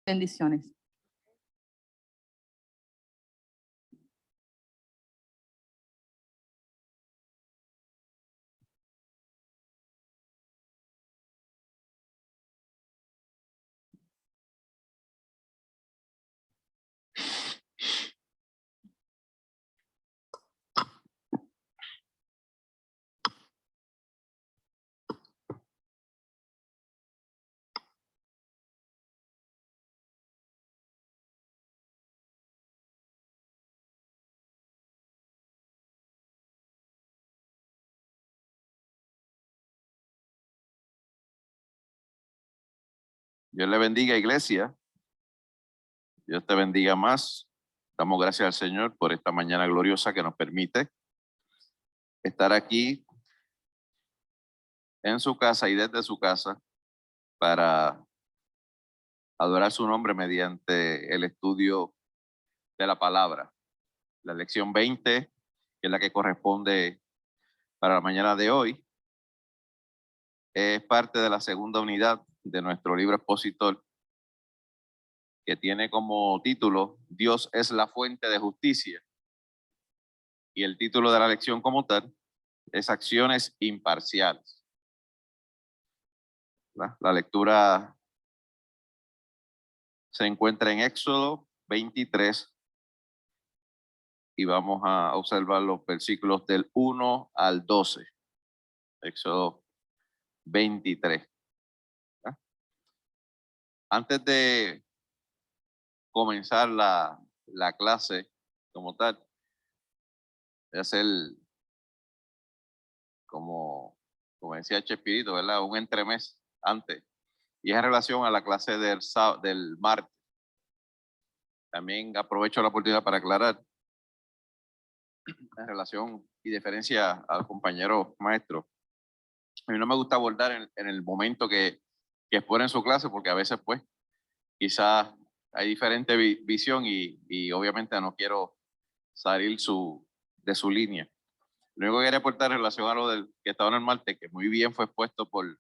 Bendiciones. Dios le bendiga, iglesia. Dios te bendiga más. Damos gracias al Señor por esta mañana gloriosa que nos permite estar aquí en su casa y desde su casa para adorar su nombre mediante el estudio de la palabra. La lección 20, que es la que corresponde para la mañana de hoy, es parte de la segunda unidad de nuestro libro expositor, que tiene como título Dios es la fuente de justicia. Y el título de la lección como tal es Acciones imparciales. La lectura se encuentra en Éxodo 23 y vamos a observar los versículos del 1 al 12. Éxodo 23. Antes de comenzar la clase como tal, voy a hacer, como decía Chespirito, ¿verdad? Un entremés antes. Y es en relación a la clase del martes. También aprovecho la oportunidad para aclarar en relación y diferencia al compañero maestro. A mí no me gusta abordar en el momento que expone en su clase, porque a veces pues quizás hay diferente visión y obviamente no quiero salir de su línea. Lo único que quería aportar en relación a lo del que estaba en el martes, que muy bien fue expuesto por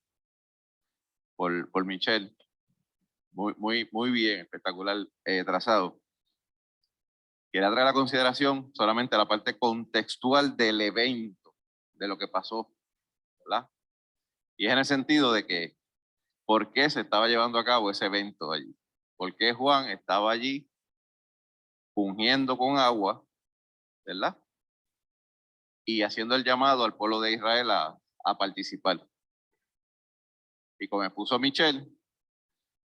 Michelle, muy bien, espectacular trazado. Quería traer a consideración solamente la parte contextual del evento, de lo que pasó, ¿verdad? Y es en el sentido de que, ¿por qué se estaba llevando a cabo ese evento allí? ¿Por qué Juan estaba allí ungiendo con agua, ¿verdad? Y haciendo el llamado al pueblo de Israel a participar. Y como expuso Michelle,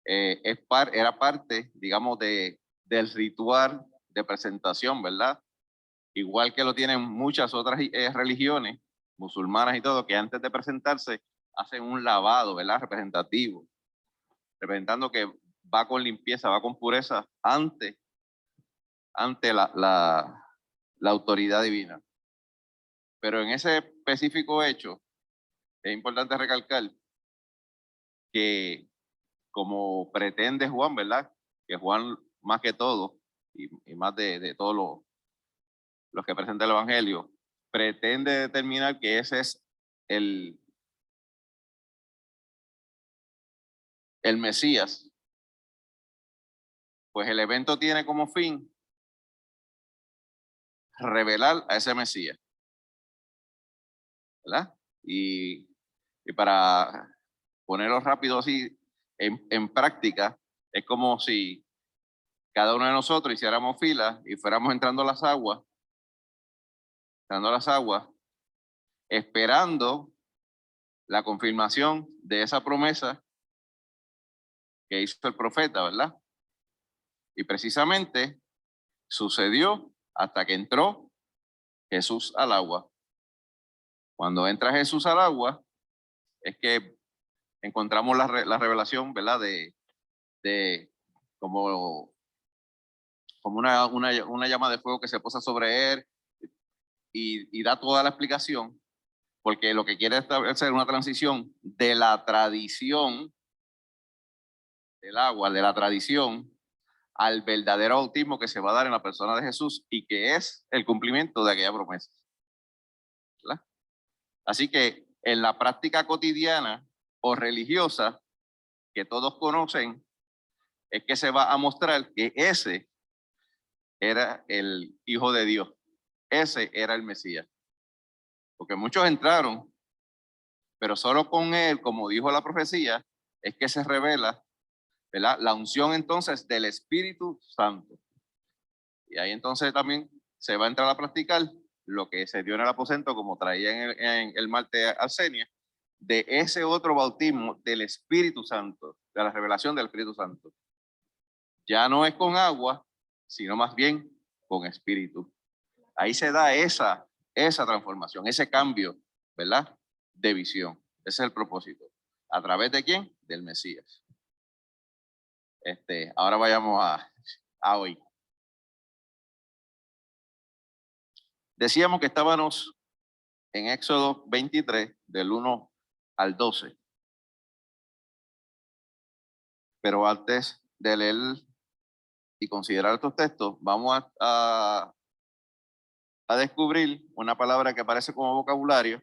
era parte, digamos, del ritual de presentación, ¿verdad? Igual que lo tienen muchas otras religiones, musulmanas y todo, que antes de presentarse hacen un lavado, ¿verdad? Representativo, representando que va con limpieza, va con pureza ante la autoridad divina. Pero en ese específico hecho, es importante recalcar que como pretende Juan, ¿verdad? Que Juan más que todo, y más de todos los que presenta el Evangelio, pretende determinar que ese es el Mesías. Pues el evento tiene como fin revelar a ese Mesías, ¿verdad? Y para ponerlo rápido así en práctica, es como si cada uno de nosotros hiciéramos fila y fuéramos entrando a las aguas, esperando la confirmación de esa promesa que hizo el profeta, ¿verdad? Y precisamente sucedió hasta que entró Jesús al agua. Cuando entra Jesús al agua, es que encontramos la revelación, ¿verdad? De como una llama de fuego que se posa sobre él y da toda la explicación, porque lo que quiere establecer una transición de la tradición del agua, de la tradición, al verdadero bautismo que se va a dar en la persona de Jesús y que es el cumplimiento de aquella promesa, ¿verdad? Así que en la práctica cotidiana o religiosa que todos conocen, es que se va a mostrar que ese era el Hijo de Dios. Ese era el Mesías. Porque muchos entraron, pero solo con él, como dijo la profecía, es que se revela, ¿verdad?, la unción entonces del Espíritu Santo. Y ahí entonces también se va a entrar a practicar lo que se dio en el aposento, como traía en el martes Arsenia, de ese otro bautismo del Espíritu Santo, de la revelación del Espíritu Santo. Ya no es con agua, sino más bien con espíritu. Ahí se da esa transformación, ese cambio, ¿verdad?, de visión. Ese es el propósito. ¿A través de quién? Del Mesías. Ahora vayamos a hoy. Decíamos que estábamos en Éxodo 23, del 1 al 12. Pero antes de leer y considerar estos textos, vamos a descubrir una palabra que aparece como vocabulario,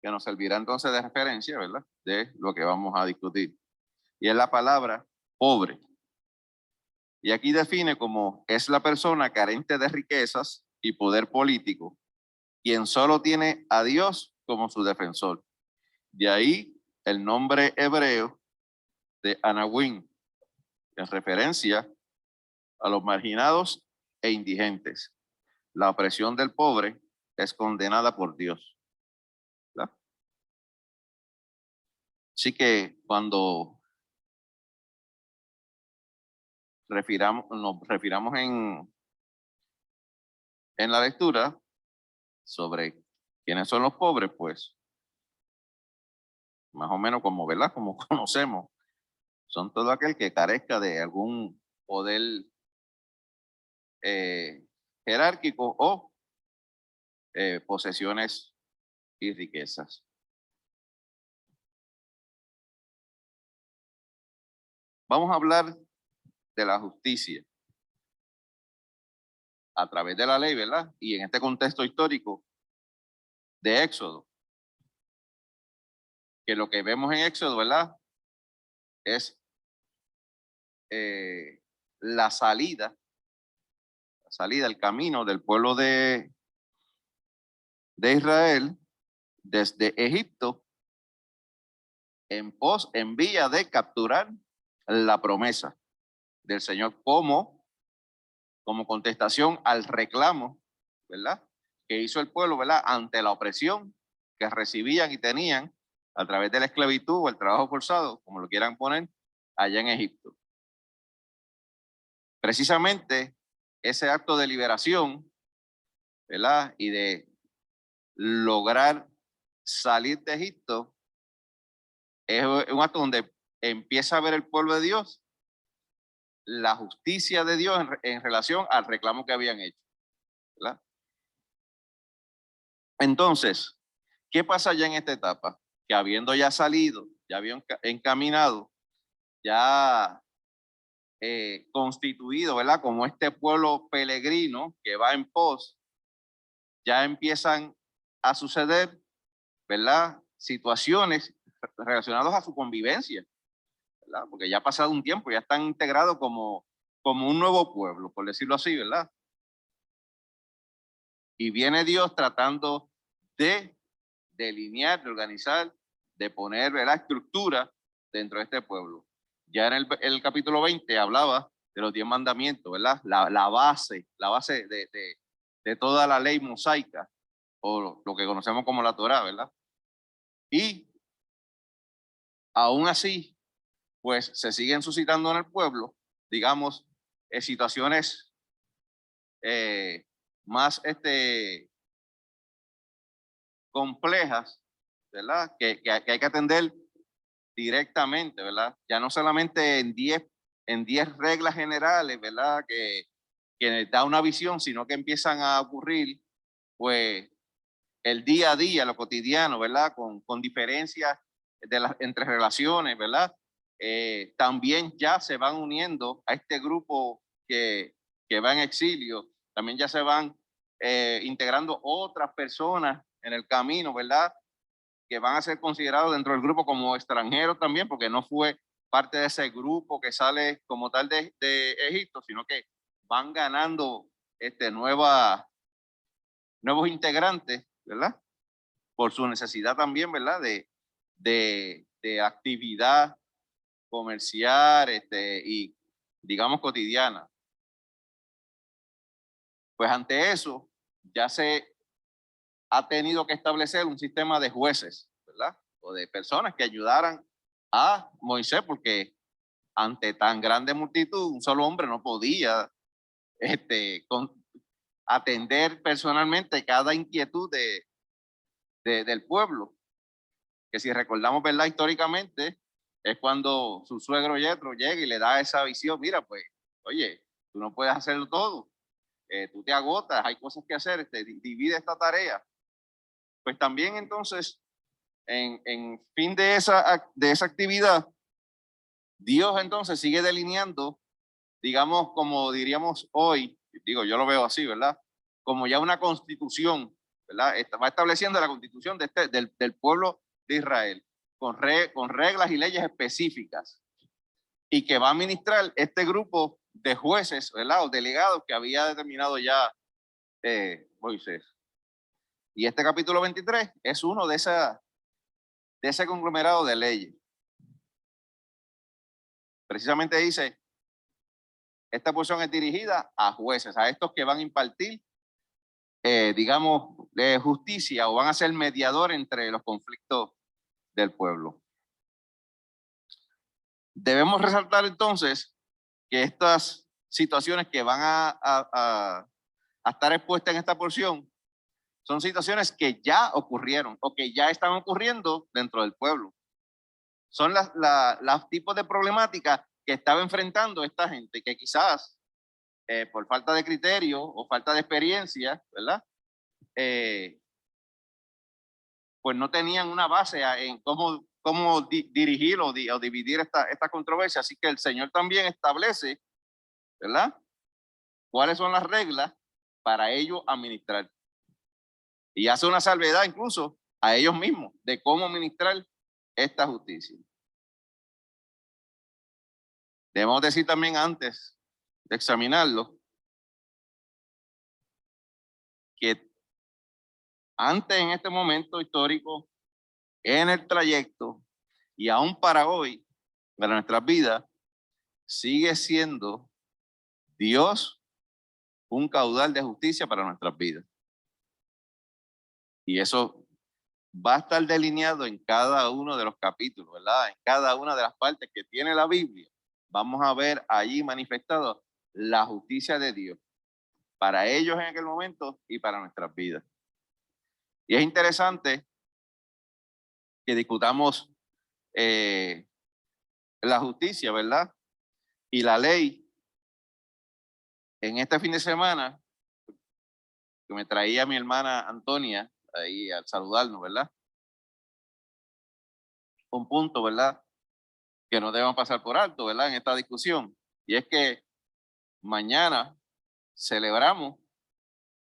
que nos servirá entonces de referencia, ¿verdad?, de lo que vamos a discutir. Y es la palabra pobre. Y aquí define como es la persona carente de riquezas y poder político, quien solo tiene a Dios como su defensor. De ahí el nombre hebreo de Anawim, en referencia a los marginados e indigentes. La opresión del pobre es condenada por Dios, ¿verdad? Así que cuando nos refiramos en la lectura sobre quiénes son los pobres, pues más o menos como, ¿verdad?, como conocemos, son todo aquel que carezca de algún poder jerárquico o posesiones y riquezas. Vamos a hablar de la justicia a través de la ley, ¿verdad? Y en este contexto histórico de Éxodo, que lo que vemos en Éxodo, ¿verdad?, es la salida, el camino del pueblo de Israel desde Egipto en vía de capturar la promesa del Señor como contestación al reclamo, ¿verdad?, que hizo el pueblo, ¿verdad?, ante la opresión que recibían y tenían a través de la esclavitud o el trabajo forzado, como lo quieran poner, allá en Egipto. Precisamente ese acto de liberación, ¿verdad?, y de lograr salir de Egipto es un acto donde empieza a ver el pueblo de Dios la justicia de Dios en relación al reclamo que habían hecho, ¿verdad? Entonces, ¿qué pasa ya en esta etapa? Que habiendo ya salido, ya habían encaminado, ya constituido, ¿verdad?, como este pueblo peregrino que va en pos, ya empiezan a suceder, ¿verdad?, situaciones relacionadas a su convivencia, ¿verdad? Porque ya ha pasado un tiempo, ya están integrados como un nuevo pueblo, por decirlo así, ¿verdad? Y viene Dios tratando de delinear, de organizar, de poner, ¿verdad?, estructura dentro de este pueblo. Ya en el capítulo 20 hablaba de los 10 mandamientos, ¿verdad? La base de toda la ley mosaica, o lo que conocemos como la Torá, ¿verdad? Y aún así, pues se siguen suscitando en el pueblo, digamos, situaciones más complejas, ¿verdad?, que hay que atender directamente, ¿verdad? Ya no solamente en 10 reglas generales, ¿verdad?, que da una visión, sino que empiezan a ocurrir, pues, el día a día, lo cotidiano, ¿verdad?, con diferencias entre relaciones, ¿verdad? También ya se van uniendo a este grupo que va en exilio, también ya se van integrando otras personas en el camino, ¿verdad?, que van a ser considerados dentro del grupo como extranjeros también, porque no fue parte de ese grupo que sale como tal de Egipto, sino que van ganando nuevos integrantes, ¿verdad? Por su necesidad también, ¿verdad? De actividad comercial y, digamos, cotidiana. Pues ante eso, ya se ha tenido que establecer un sistema de jueces, ¿verdad? O de personas que ayudaran a Moisés, porque ante tan grande multitud, un solo hombre no podía atender personalmente cada inquietud del pueblo. Que si recordamos, ¿verdad? Históricamente, es cuando su suegro Yetro llega y le da esa visión, mira, pues, oye, tú no puedes hacerlo todo, tú te agotas, hay cosas que hacer, divide esta tarea. Pues también entonces, en fin de esa actividad, Dios entonces sigue delineando, digamos, como diríamos hoy, digo, yo lo veo así, ¿verdad? Como ya una constitución, ¿verdad? Va estableciendo la constitución del pueblo de Israel, con reglas y leyes específicas, y que va a administrar este grupo de jueces, ¿verdad? O delegados que había determinado ya Moisés. Y este capítulo 23 es uno de ese conglomerado de leyes. Precisamente dice, esta porción es dirigida a jueces, a estos que van a impartir, digamos, justicia o van a ser mediador entre los conflictos del pueblo. Debemos resaltar entonces que estas situaciones que van a estar expuestas en esta porción son situaciones que ya ocurrieron o que ya están ocurriendo dentro del pueblo. Son los tipos de problemáticas que estaba enfrentando esta gente que quizás por falta de criterio o falta de experiencia, ¿verdad? Pues no tenían una base en cómo dirigir o dividir esta controversia. Así que el Señor también establece, ¿verdad? Cuáles son las reglas para ellos administrar. Y hace una salvedad incluso a ellos mismos de cómo administrar esta justicia. Debemos decir también antes de examinarlo que antes en este momento histórico, en el trayecto y aún para hoy, para nuestras vidas, sigue siendo Dios un caudal de justicia para nuestras vidas. Y eso va a estar delineado en cada uno de los capítulos, ¿verdad? En cada una de las partes que tiene la Biblia. Vamos a ver allí manifestado la justicia de Dios para ellos en aquel momento y para nuestras vidas. Y es interesante que discutamos la justicia, ¿verdad? Y la ley en este fin de semana, que me traía mi hermana Antonia ahí al saludarnos, ¿verdad? Un punto, ¿verdad? Que no debemos pasar por alto, ¿verdad? En esta discusión. Y es que mañana celebramos.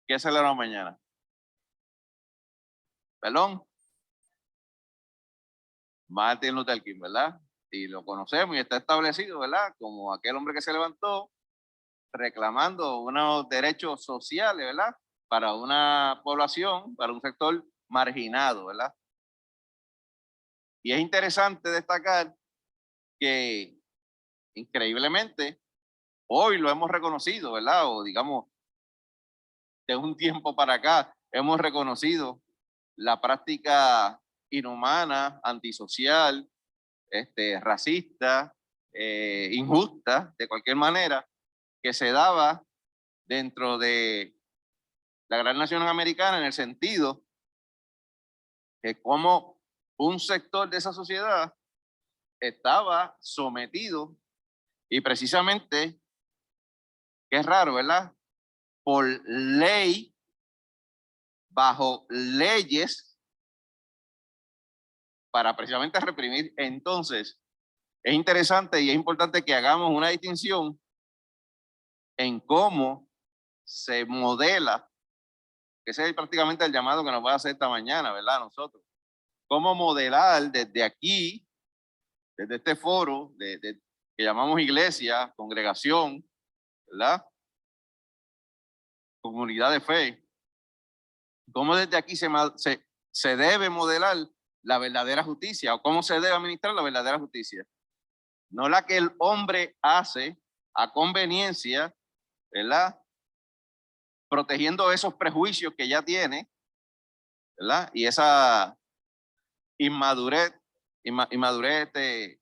¿Qué celebramos mañana? Perdón. Martin Luther King, ¿verdad? Y lo conocemos y está establecido, ¿verdad? Como aquel hombre que se levantó reclamando unos derechos sociales, ¿verdad? Para una población, para un sector marginado, ¿verdad? Y es interesante destacar que increíblemente hoy lo hemos reconocido, ¿verdad? O digamos, de un tiempo para acá hemos reconocido la práctica inhumana, antisocial, racista, injusta, de cualquier manera, que se daba dentro de la gran nación americana en el sentido que como un sector de esa sociedad estaba sometido y precisamente, que es raro, ¿verdad? Por ley, bajo leyes, para precisamente reprimir. Entonces, es interesante y es importante que hagamos una distinción en cómo se modela, que ese es prácticamente el llamado que nos va a hacer esta mañana, ¿verdad? Nosotros. Cómo modelar desde aquí desde este foro que llamamos iglesia, congregación, ¿verdad? Comunidad de fe, cómo desde aquí se debe modelar la verdadera justicia o cómo se debe administrar la verdadera justicia. No la que el hombre hace a conveniencia, ¿verdad? Protegiendo esos prejuicios que ya tiene, ¿verdad? Y esa inmadurez de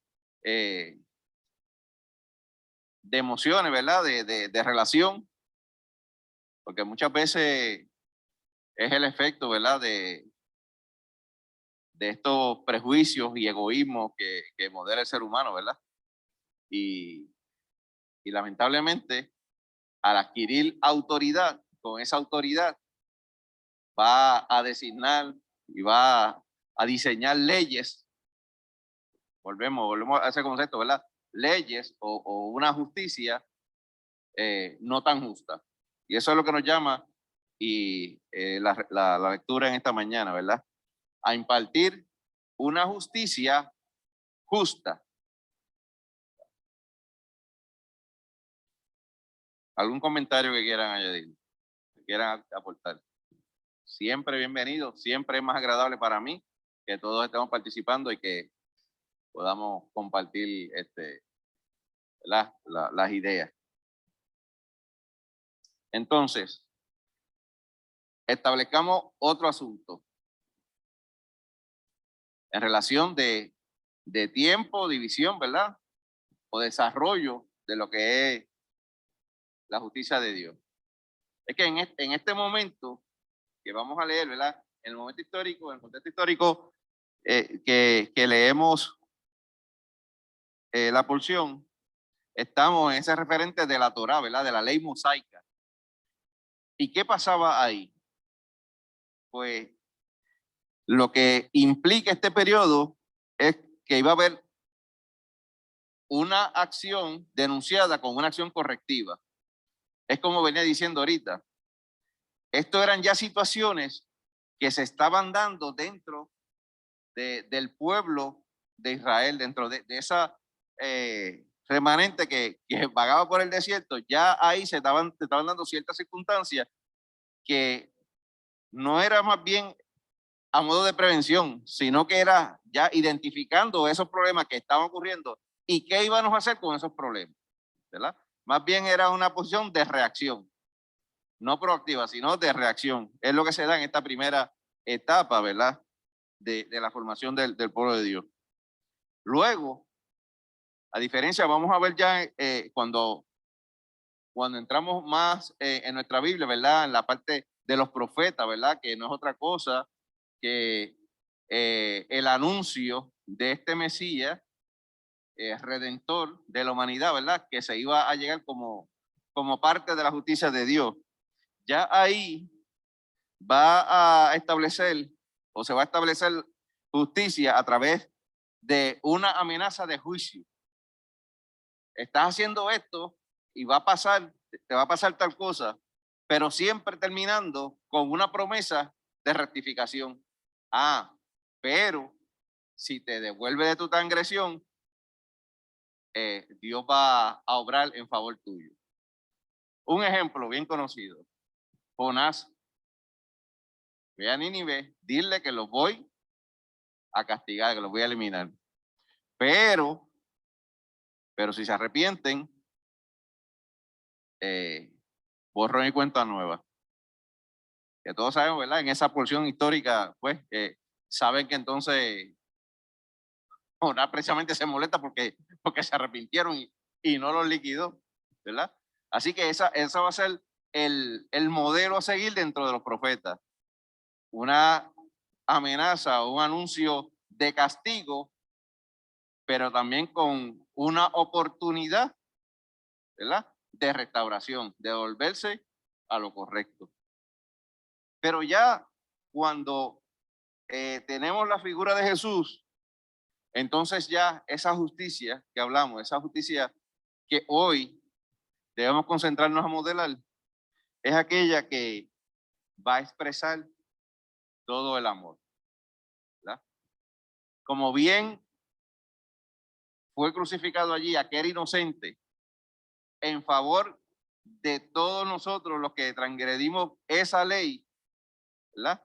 emociones, ¿verdad? De relación, porque muchas veces es el efecto, ¿verdad? De estos prejuicios y egoísmos que modela el ser humano, ¿verdad? Y lamentablemente, al adquirir autoridad, con esa autoridad va a designar y va a diseñar leyes. Volvemos a ese concepto, ¿verdad? Leyes o una justicia no tan justa. Y eso es lo que nos llama y la lectura en esta mañana, ¿verdad? A impartir una justicia justa. ¿Algún comentario que quieran añadir? Que quieran aportar? Siempre bienvenido, siempre es más agradable para mí que todos estemos participando y que podamos compartir las ideas. Entonces, establezcamos otro asunto en relación de tiempo, división, ¿verdad? O desarrollo de lo que es la justicia de Dios. Es que en este momento que vamos a leer, ¿verdad? En el momento histórico, en el contexto histórico que leemos la porción, estamos en ese referente de la Torá, ¿verdad? De la ley mosaica. ¿Y qué pasaba ahí? Pues lo que implica este periodo es que iba a haber una acción denunciada con una acción correctiva. Es como venía diciendo ahorita. Esto eran ya situaciones que se estaban dando dentro del pueblo de Israel, dentro de esa remanente que vagaba por el desierto. Ya ahí se estaban dando ciertas circunstancias que no era más bien a modo de prevención, sino que era ya identificando esos problemas que estaban ocurriendo y qué íbamos a hacer con esos problemas, ¿verdad? Más bien era una posición de reacción, no proactiva, sino de reacción. Es lo que se da en esta primera etapa, ¿verdad? De la formación del pueblo de Dios. Luego, a diferencia, vamos a ver ya cuando entramos más en nuestra Biblia, ¿verdad? En la parte de los profetas, ¿verdad? Que no es otra cosa que el anuncio de este Mesías, redentor de la humanidad, ¿verdad? Que se iba a llegar como parte de la justicia de Dios. Ya ahí va a establecer o se va a establecer justicia a través de una amenaza de juicio. Estás haciendo esto y va a pasar, te va a pasar tal cosa, pero siempre terminando con una promesa de rectificación. Pero si te devuelve de tu transgresión, Dios va a obrar en favor tuyo. Un ejemplo bien conocido. Jonás, ve a Nínive, dile que los voy a castigar, que los voy a eliminar. Pero si se arrepienten, borrón y cuenta nueva. Que todos sabemos, ¿verdad? En esa porción histórica, pues, saben que entonces Jonás precisamente se molesta porque se arrepintieron y no los liquidó, ¿verdad? Así que esa va a ser el modelo a seguir dentro de los profetas. Una amenaza o un anuncio de castigo, pero también con una oportunidad, ¿verdad? De restauración, de volverse a lo correcto. Pero ya cuando tenemos la figura de Jesús, entonces ya esa justicia que hablamos, esa justicia que hoy debemos concentrarnos a modelar, es aquella que va a expresar todo el amor, ¿verdad? Como bien fue crucificado allí, aquel inocente, en favor de todos nosotros los que transgredimos esa ley, ¿verdad?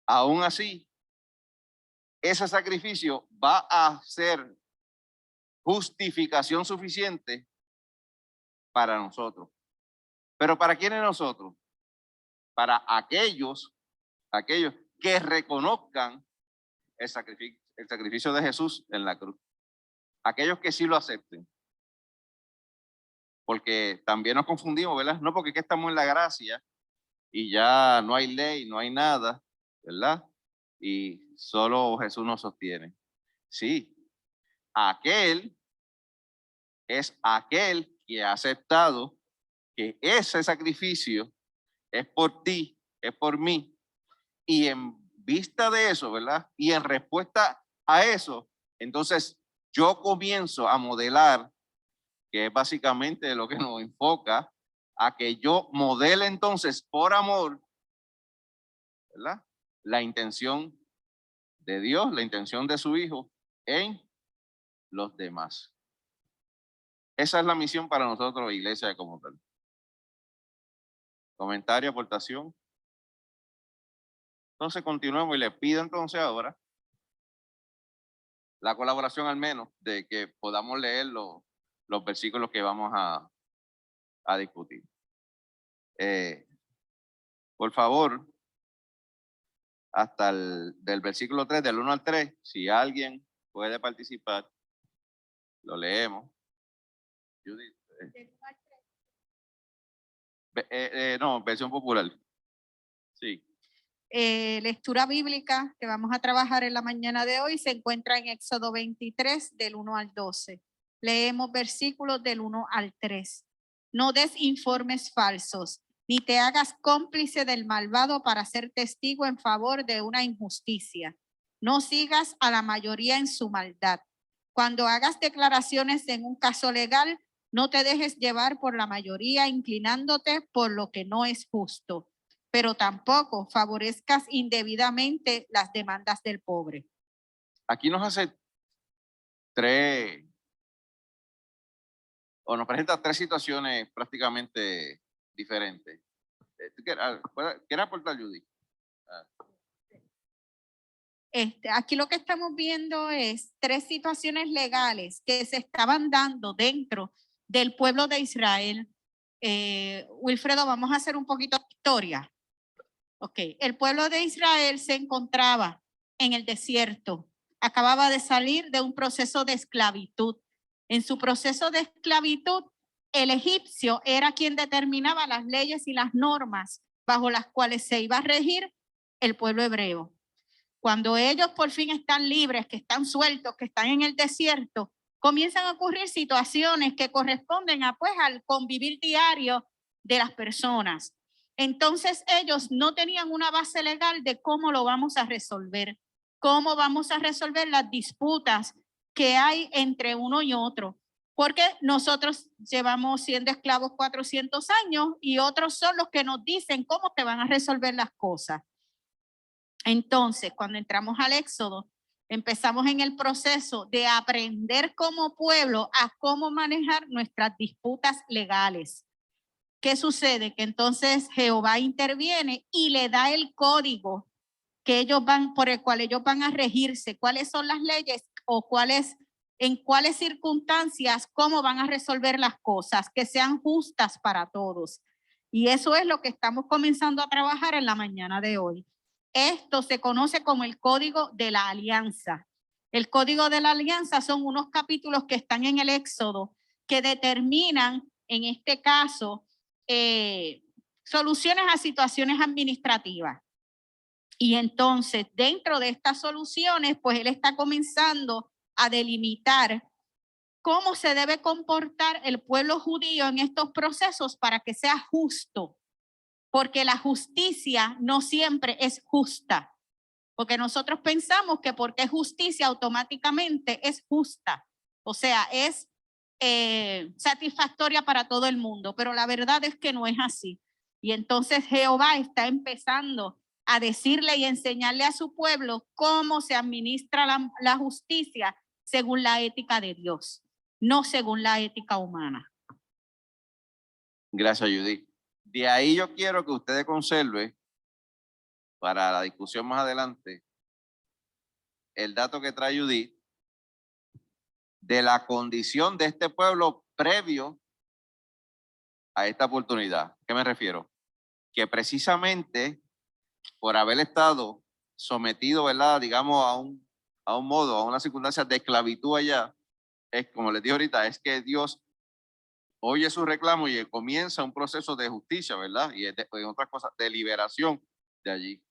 Aún así, ese sacrificio va a ser justificación suficiente para nosotros. ¿Pero para quiénes nosotros? Para aquellos que reconozcan el sacrificio de Jesús en la cruz. Aquellos que sí lo acepten. Porque también nos confundimos, ¿verdad? No, porque aquí estamos en la gracia y ya no hay ley, no hay nada, ¿verdad? Y solo Jesús nos sostiene. Sí, aquel es aquel que ha aceptado que ese sacrificio es por ti, es por mí. Y en vista de eso, ¿verdad? Y en respuesta a eso, entonces yo comienzo a modelar, que es básicamente lo que nos enfoca, a que yo modele entonces por amor, ¿verdad? La intención de Dios, la intención de su Hijo en los demás. Esa es la misión para nosotros, iglesia como tal. Comentario, aportación. Entonces continuemos y le pido entonces ahora la colaboración al menos de que podamos leer los versículos que vamos a discutir. Por favor, hasta del versículo 3, del 1 al 3, si alguien puede participar, lo leemos. Judith, no, versión popular. Sí. Lectura bíblica que vamos a trabajar en la mañana de hoy se encuentra en Éxodo 23, del 1 al 12. Leemos versículos del 1 al 3. No des informes falsos, ni te hagas cómplice del malvado para ser testigo en favor de una injusticia. No sigas a la mayoría en su maldad. Cuando hagas declaraciones en un caso legal, no te dejes llevar por la mayoría, inclinándote por lo que no es justo, pero tampoco favorezcas indebidamente las demandas del pobre. Aquí nos hace nos presenta tres situaciones prácticamente diferentes. ¿Quieres aportar, Judy? Aquí lo que estamos viendo es tres situaciones legales que se estaban dando dentro del pueblo de Israel. Wilfredo, vamos a hacer un poquito de historia. Ok, el pueblo de Israel se encontraba en el desierto, acababa de salir de un proceso de esclavitud. En su proceso de esclavitud, el egipcio era quien determinaba las leyes y las normas bajo las cuales se iba a regir el pueblo hebreo. Cuando ellos por fin están libres, que están sueltos, que están en el desierto, comienzan a ocurrir situaciones que corresponden a, pues, al convivir diario de las personas. Entonces ellos no tenían una base legal de cómo lo vamos a resolver, cómo vamos a resolver las disputas que hay entre uno y otro, porque nosotros llevamos siendo esclavos 400 años y otros son los que nos dicen cómo te van a resolver las cosas. Entonces, cuando entramos al Éxodo, empezamos en el proceso de aprender como pueblo a cómo manejar nuestras disputas legales. ¿Qué sucede? Que entonces Jehová interviene y le da el código que por el cual ellos van a regirse, cuáles son las leyes o en cuáles circunstancias, cómo van a resolver las cosas, que sean justas para todos. Y eso es lo que estamos comenzando a trabajar en la mañana de hoy. Esto se conoce como el Código de la Alianza. El Código de la Alianza son unos capítulos que están en el Éxodo que determinan, en este caso, soluciones a situaciones administrativas. Y entonces, dentro de estas soluciones, pues él está comenzando a delimitar cómo se debe comportar el pueblo judío en estos procesos para que sea justo. Porque la justicia no siempre es justa. Porque nosotros pensamos que porque es justicia automáticamente es justa. O sea, es satisfactoria para todo el mundo. Pero la verdad es que no es así. Y entonces Jehová está empezando a decirle y enseñarle a su pueblo cómo se administra la justicia según la ética de Dios, no según la ética humana. Gracias, Judith. De ahí yo quiero que ustedes conserven para la discusión más adelante el dato que trae Judith de la condición de este pueblo previo a esta oportunidad. ¿A qué me refiero? Que precisamente por haber estado sometido, ¿verdad? Digamos, a un modo, a una circunstancia de esclavitud allá, es como les dije ahorita, es que Dios oye su reclamo y comienza un proceso de justicia, ¿verdad? Y en otras cosas, de liberación de allí.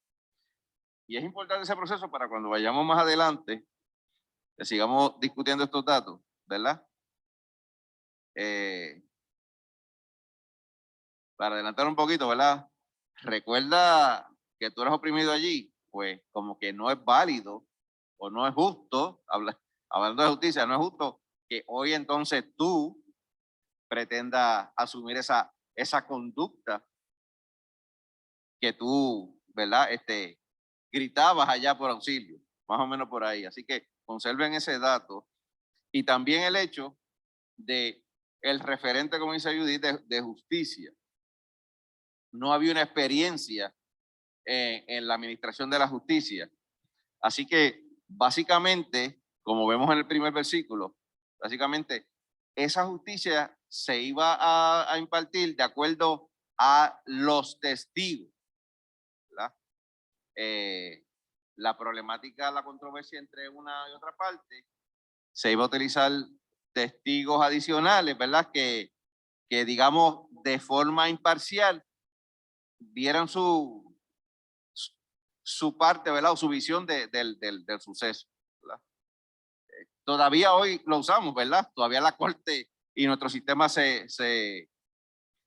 Y es importante ese proceso para cuando vayamos más adelante, que sigamos discutiendo estos datos, ¿verdad? Para adelantar un poquito, ¿verdad? Recuerda que tú eres oprimido allí, pues como que no es válido o no es justo, hablando de justicia, no es justo que hoy entonces tú pretendas asumir esa conducta que tú, ¿verdad? Gritabas allá por auxilio, más o menos por ahí. Así que conserven ese dato y también el hecho de el referente, como dice Judith, de justicia. No había una experiencia en la administración de la justicia. Así que básicamente, como vemos en el primer versículo, básicamente esa justicia se iba a impartir de acuerdo a los testigos, ¿verdad? La problemática, la controversia entre una y otra parte, se iba a utilizar testigos adicionales, ¿verdad? Que digamos de forma imparcial vieran su parte, ¿verdad? O su visión del suceso, ¿verdad? Todavía hoy lo usamos, ¿verdad? Todavía la corte y nuestro sistema se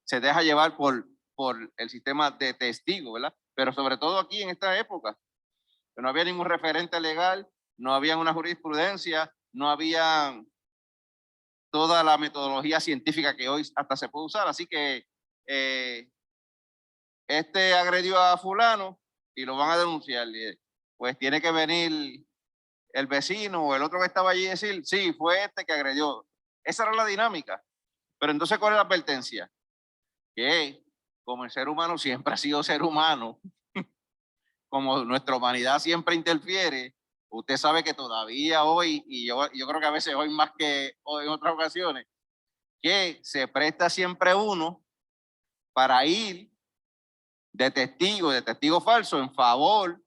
deja llevar por el sistema de testigos, ¿verdad? Pero sobre todo aquí en esta época, no había ningún referente legal, no había una jurisprudencia, no había toda la metodología científica que hoy hasta se puede usar. Así que agredió a fulano y lo van a denunciar. Pues tiene que venir el vecino o el otro que estaba allí y decir, sí, fue este que agredió. Esa era la dinámica. Pero entonces, ¿cuál es la advertencia? Que como el ser humano siempre ha sido ser humano, como nuestra humanidad siempre interfiere, usted sabe que todavía hoy, y yo creo que a veces hoy más que hoy en otras ocasiones, que se presta siempre uno para ir de testigo falso en favor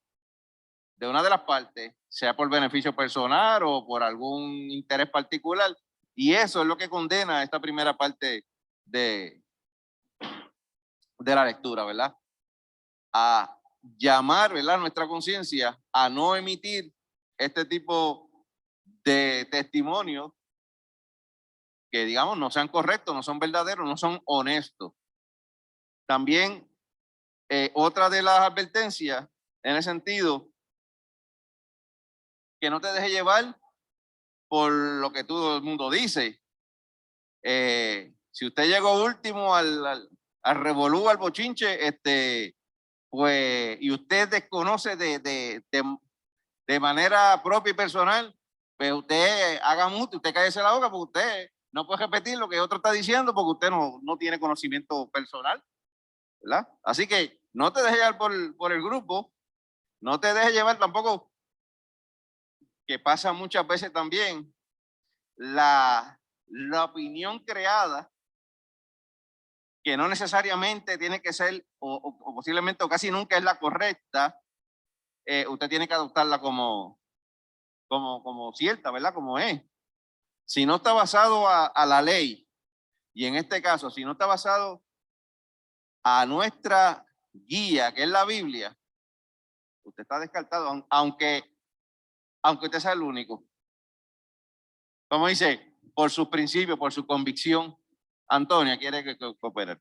de una de las partes, sea por beneficio personal o por algún interés particular. Y eso es lo que condena esta primera parte de la lectura, ¿verdad? A llamar, ¿verdad?, nuestra conciencia a no emitir este tipo de testimonios que, digamos, no sean correctos, no son verdaderos, no son honestos. También otra de las advertencias en el sentido que no te deje llevar por lo que todo el mundo dice. Si usted llegó último al revolú, al bochinche, pues, y usted desconoce de manera propia y personal, pues usted haga mucho, usted cállese la boca, porque usted no puede repetir lo que otro está diciendo porque usted no tiene conocimiento personal, ¿verdad? Así que no te deje llevar por el grupo, no te deje llevar tampoco, que pasa muchas veces también, la opinión creada, que no necesariamente tiene que ser, o posiblemente o casi nunca es la correcta, usted tiene que adoptarla como cierta, ¿verdad? Como es. Si no está basado a la ley, y en este caso, si no está basado a nuestra guía, que es la Biblia, usted está descartado, aunque usted sea el único. Como dice, por sus principios, por su convicción. Antonia quiere que coopere.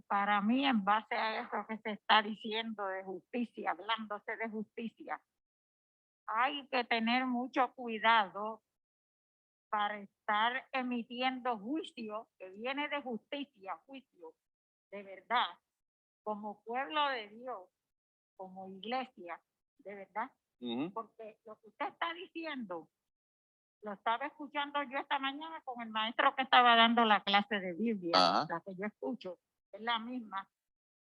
Para mí, en base a eso que se está diciendo de justicia, hablándose de justicia, hay que tener mucho cuidado para estar emitiendo juicio que viene de justicia, juicio de verdad, como pueblo de Dios, como iglesia, de verdad, Ujú. Porque lo que usted está diciendo, lo estaba escuchando yo esta mañana con el maestro que estaba dando la clase de Biblia, Ajá. la que yo escucho, es la misma,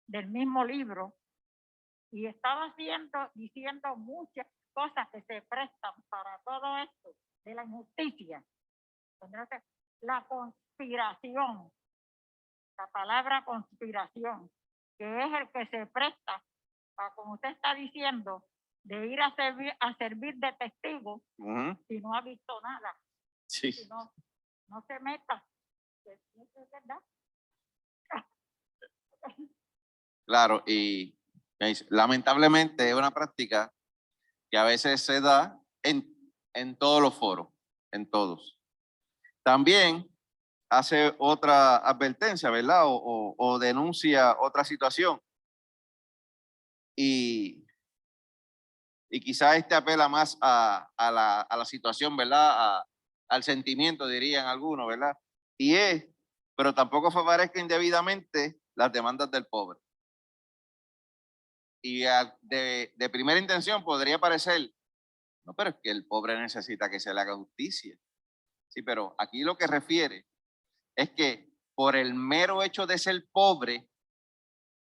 del mismo libro, y estaba diciendo muchas cosas que se prestan para todo esto de la injusticia. Entonces, la conspiración, la palabra conspiración, que es el que se presta para, como usted está diciendo, de ir a servir de testigo Ujú. si no ha visto nada, Sí. si no se meta. Que eso es verdad. Claro, y lamentablemente es una práctica que a veces se da en todos los foros, en todos. También hace otra advertencia, ¿verdad? O denuncia otra situación. Y quizás este apela más a la situación, ¿verdad? Al sentimiento, dirían algunos, ¿verdad? Y es, pero tampoco favorezca indebidamente las demandas del pobre. Y de primera intención podría parecer, no, pero es que el pobre necesita que se le haga justicia. Sí, pero aquí lo que refiere es que por el mero hecho de ser pobre,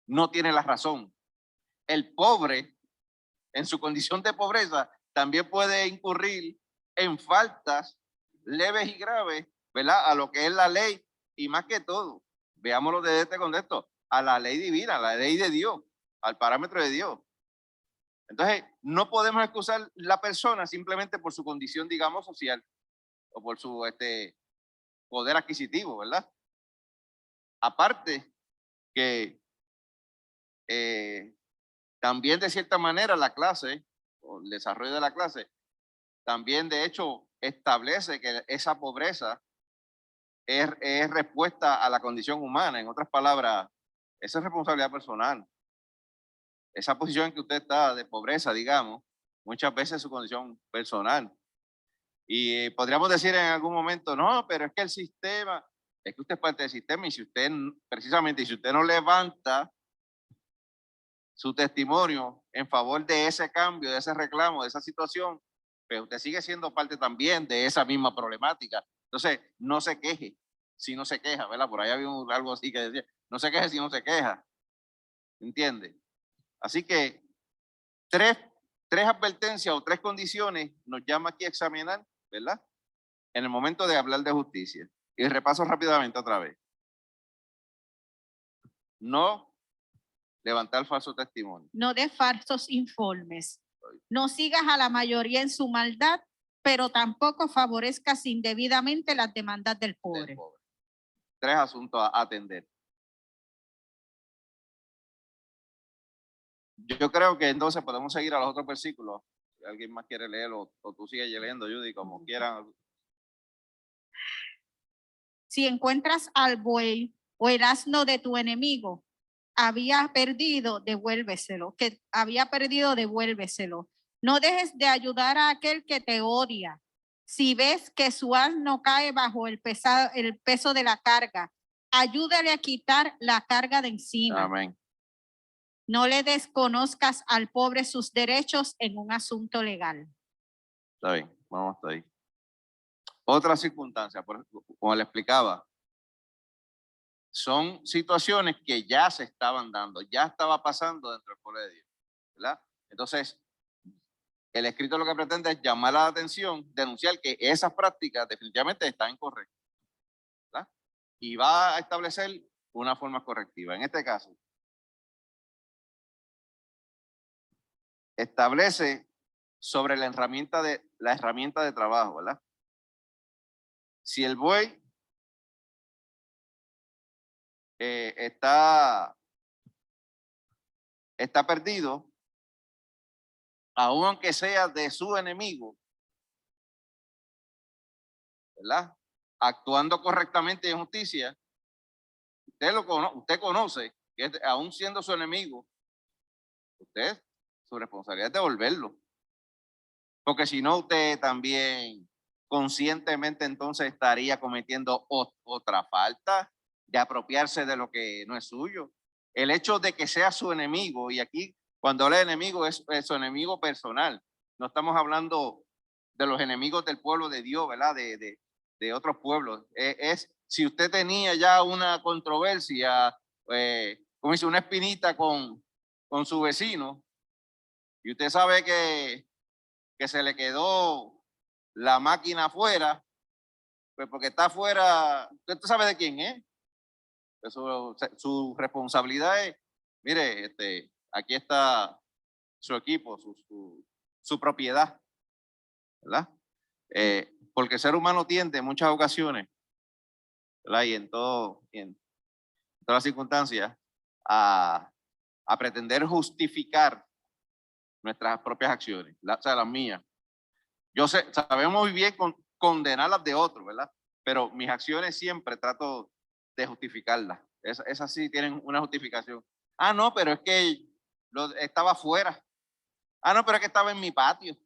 no tiene la razón. El pobre, en su condición de pobreza, también puede incurrir en faltas leves y graves, ¿verdad? A lo que es la ley y más que todo, veámoslo desde este contexto, a la ley divina, a la ley de Dios, al parámetro de Dios. Entonces, no podemos excusar la persona simplemente por su condición, digamos, social o por su poder adquisitivo, ¿verdad? Aparte que también de cierta manera la clase, o el desarrollo de la clase, también de hecho establece que esa pobreza es respuesta a la condición humana. En otras palabras, esa es responsabilidad personal. Esa posición en que usted está de pobreza, digamos, muchas veces es su condición personal. Y podríamos decir en algún momento, no, pero es que el sistema, es que usted es parte del sistema y si usted, precisamente, si usted no levanta su testimonio en favor de ese cambio, de ese reclamo, de esa situación, pues usted sigue siendo parte también de esa misma problemática. Entonces, no se queje si no se queja, ¿verdad? Por ahí había algo así que decía, no se queje si no se queja, ¿entiende? Así que tres advertencias o tres condiciones nos llama aquí a examinar, ¿verdad? En el momento de hablar de justicia. Y repaso rápidamente otra vez. No levantar falso testimonio. No des falsos informes. No sigas a la mayoría en su maldad, pero tampoco favorezcas indebidamente las demandas del pobre. Tres asuntos a atender. Yo creo que entonces podemos seguir a los otros versículos. Si alguien más quiere leerlo, o tú sigues leyendo, Judy, como quieran. Si encuentras al buey o el asno de tu enemigo, había perdido, devuélveselo. No dejes de ayudar a aquel que te odia. Si ves que su asno cae bajo el peso de la carga, ayúdale a quitar la carga de encima. Amén. No le desconozcas al pobre sus derechos en un asunto legal. Está bien, vamos hasta ahí. Otra circunstancia, como le explicaba, son situaciones que ya se estaban dando, ya estaba pasando dentro del pueblo de Dios, ¿verdad? Entonces, el escrito lo que pretende es llamar la atención, denunciar que esas prácticas definitivamente están incorrectas, ¿verdad? Y va a establecer una forma correctiva. En este caso, establece sobre la herramienta de trabajo, ¿verdad? Si el buey está perdido, aun aunque sea de su enemigo, ¿verdad? Actuando correctamente en justicia, usted conoce que aún siendo su enemigo, su responsabilidad es devolverlo. Porque si no, usted también conscientemente entonces estaría cometiendo otra falta de apropiarse de lo que no es suyo. El hecho de que sea su enemigo, y aquí cuando habla de enemigo es su enemigo personal, No estamos hablando de los enemigos del pueblo de Dios, ¿verdad? De otros pueblos. Es si usted tenía ya una controversia, como dice, una espinita con su vecino, y usted sabe que se le quedó la máquina afuera, pues porque está afuera, usted sabe de quién es. Su responsabilidad es, mire, aquí está su equipo, su propiedad, ¿verdad? Porque el ser humano tiende en muchas ocasiones, ¿verdad? Y en todas las circunstancias, a pretender justificar nuestras propias acciones, o sea, las mías. Sabemos muy bien condenar las de otros, ¿verdad? Pero mis acciones siempre trato de justificarlas. Esas sí tienen una justificación. Ah, no, pero es que estaba afuera. Ah, no, pero es que estaba en mi patio.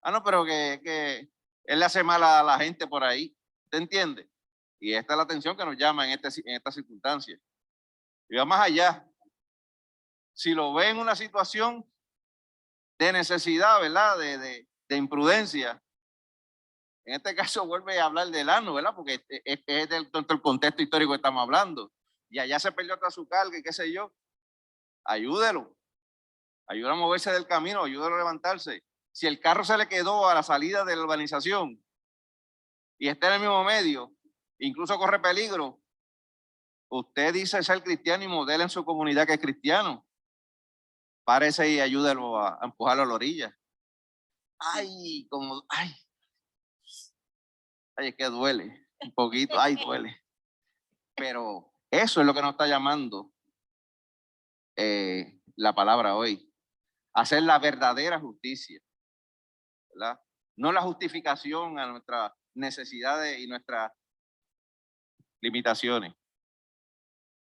Ah, no, pero que él le hace mal a la gente por ahí. ¿Te entiende? Y esta es la atención que nos llama en esta circunstancia. Y va más allá. Si lo ve en una situación de necesidad, ¿verdad? De imprudencia. En este caso vuelve a hablar del ano, ¿verdad? Porque es del contexto histórico que estamos hablando. Y allá se perdió toda su carga y qué sé yo. Ayúdelo. Ayúdalo a moverse del camino, ayúdalo a levantarse. Si el carro se le quedó a la salida de la urbanización y está en el mismo medio, incluso corre peligro, usted dice ser cristiano y modela en su comunidad que es cristiano. Párese y ayúdalo a empujarlo a la orilla. Ay, es que duele un poquito, ay, duele. Pero eso es lo que nos está llamando la palabra hoy. Hacer la verdadera justicia, ¿verdad? No la justificación a nuestras necesidades y nuestras limitaciones,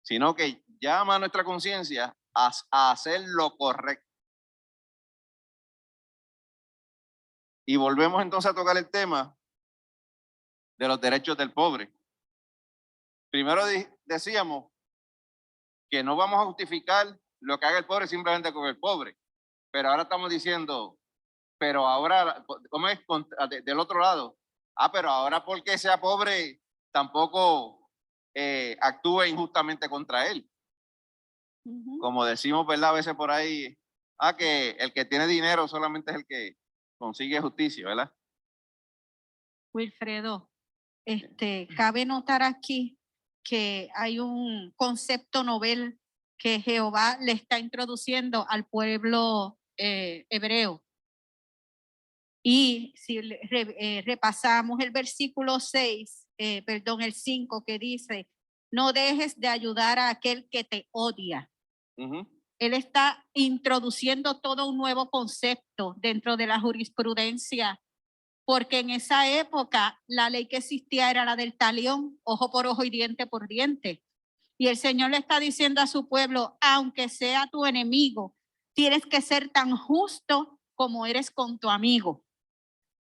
sino que llama a nuestra conciencia a hacer lo correcto. Y volvemos entonces a tocar el tema de los derechos del pobre. Primero decíamos que no vamos a justificar lo que haga el pobre simplemente con el pobre, pero ahora estamos diciendo, pero ahora, ¿cómo es del otro lado? Ah, pero ahora porque sea pobre tampoco actúe injustamente contra él. Como decimos, ¿verdad? A veces por ahí, que el que tiene dinero solamente es el que consigue justicia, ¿verdad? Wilfredo, cabe notar aquí que hay un concepto novel que Jehová le está introduciendo al pueblo hebreo. Y si repasamos el versículo 6, el 5, que dice, no dejes de ayudar a aquel que te odia. Él está introduciendo todo un nuevo concepto dentro de la jurisprudencia, porque en esa época la ley que existía era la del talión, ojo por ojo y diente por diente. Y el Señor le está diciendo a su pueblo, aunque sea tu enemigo, tienes que ser tan justo como eres con tu amigo.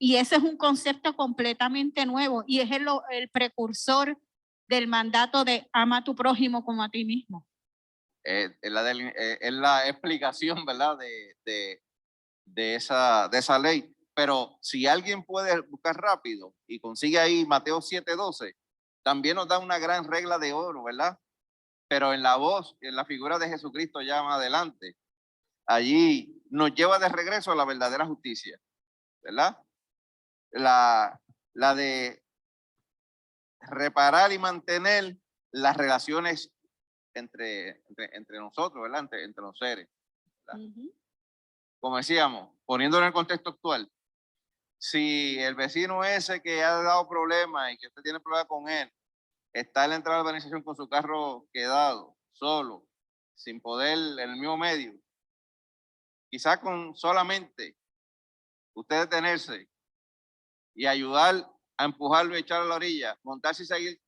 Y ese es un concepto completamente nuevo y es el precursor del mandato de ama a tu prójimo como a ti mismo. Es la explicación, ¿verdad? De esa ley. Pero si alguien puede buscar rápido y consigue ahí Mateo 7:12, también nos da una gran regla de oro, ¿verdad? Pero en la figura de Jesucristo ya más adelante, allí nos lleva de regreso a la verdadera justicia, ¿verdad? La de reparar y mantener las relaciones entre nosotros, ¿verdad? Entre los seres, ¿verdad? Como decíamos, poniéndolo en el contexto actual, si el vecino ese que ha dado problemas y que usted tiene problemas con él, está en la entrada de la urbanización con su carro quedado, solo, sin poder en el mismo medio, quizás con solamente usted detenerse y ayudar a empujarlo y echarlo a la orilla, montarse y seguir,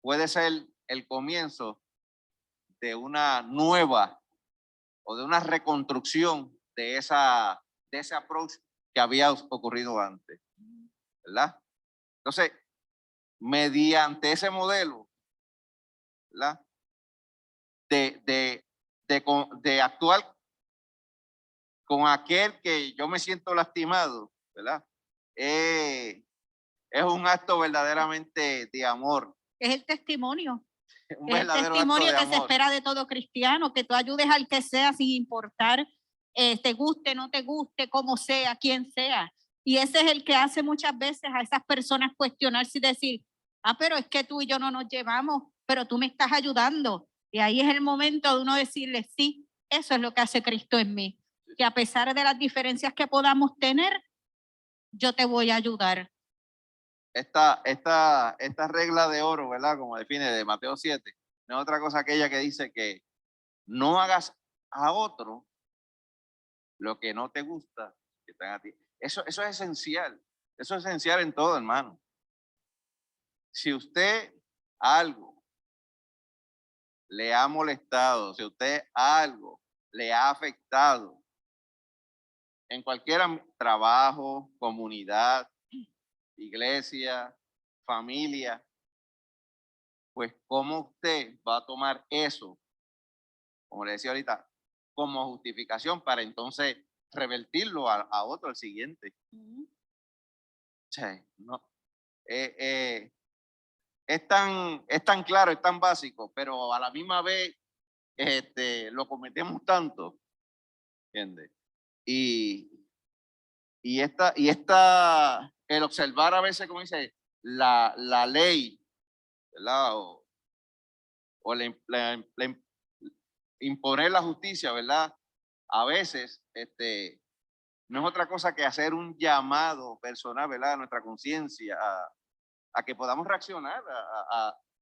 puede ser el comienzo de una nueva o de una reconstrucción de ese approach que había ocurrido antes, ¿verdad? Entonces, mediante ese modelo, ¿verdad? De actuar con aquel que yo me siento lastimado, ¿verdad? Es un acto verdaderamente de amor. Es el testimonio. Un Es el verdadero acto testimonio de que se amor. espera de todo cristiano, que tú ayudes al que sea sin importar te guste, no te guste, como sea, quién sea. Y ese es el que hace muchas veces a esas personas cuestionarse y decir, pero es que tú y yo no nos llevamos, pero tú me estás ayudando. Y ahí es el momento de uno decirle, sí, eso es lo que hace Cristo en mí. Que a pesar de las diferencias que podamos tener, yo te voy a ayudar. Esta regla de oro, ¿verdad? Como define de Mateo 7, no es otra cosa aquella que dice que no hagas a otro lo que no te gusta que están a ti. Eso es esencial. Eso es esencial en todo, hermano. Si usted algo le ha molestado, si usted algo le ha afectado en cualquier trabajo, comunidad, iglesia, familia, pues cómo usted va a tomar eso, como le decía ahorita, como justificación para entonces revertirlo a otro, al siguiente. Sí, no. Es tan claro, es tan básico, pero a la misma vez lo cometemos tanto, ¿entiendes? Y el observar a veces, como dice, la ley, ¿verdad? O imponer la justicia, ¿verdad? A veces, no es otra cosa que hacer un llamado personal, ¿verdad? A nuestra conciencia, a que podamos reaccionar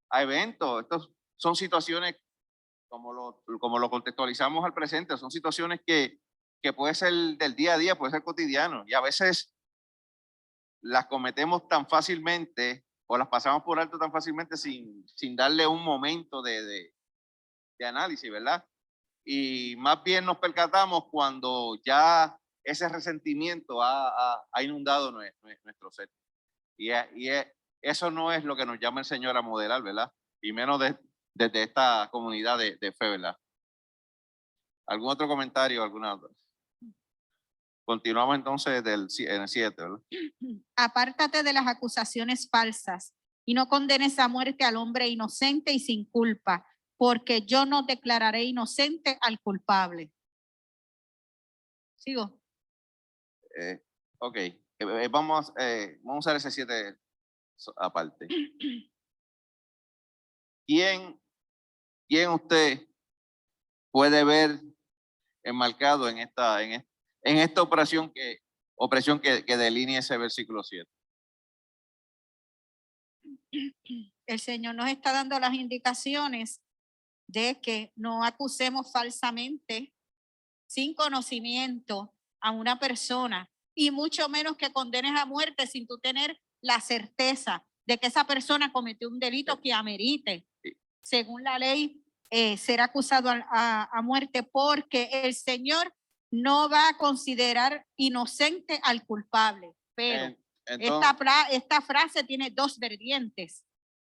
a eventos. Estos son situaciones, como lo contextualizamos al presente, son situaciones que puede ser del día a día, puede ser cotidiano, y a veces las cometemos tan fácilmente o las pasamos por alto tan fácilmente sin darle un momento de análisis, ¿verdad? Y más bien nos percatamos cuando ya ese resentimiento ha inundado nuestro ser. Y eso no es lo que nos llama el Señor a modelar, ¿verdad? Y menos desde esta comunidad de fe, ¿verdad? ¿Algún otro comentario? ¿Alguna otra? Continuamos entonces en el 7, ¿verdad? Apártate de las acusaciones falsas y no condenes a muerte al hombre inocente y sin culpa, porque yo no declararé inocente al culpable. ¿Sigo? Ok, vamos a usar ese 7 aparte. ¿Quién usted puede ver enmarcado en esta operación que delinea ese versículo 7? El Señor nos está dando las indicaciones de que no acusemos falsamente, sin conocimiento, a una persona, y mucho menos que condenes a muerte sin tú tener la certeza de que esa persona cometió un delito que amerite, según la ley, ser acusado a muerte, porque el Señor no va a considerar inocente al culpable. Pero entonces, esta frase tiene dos vertientes,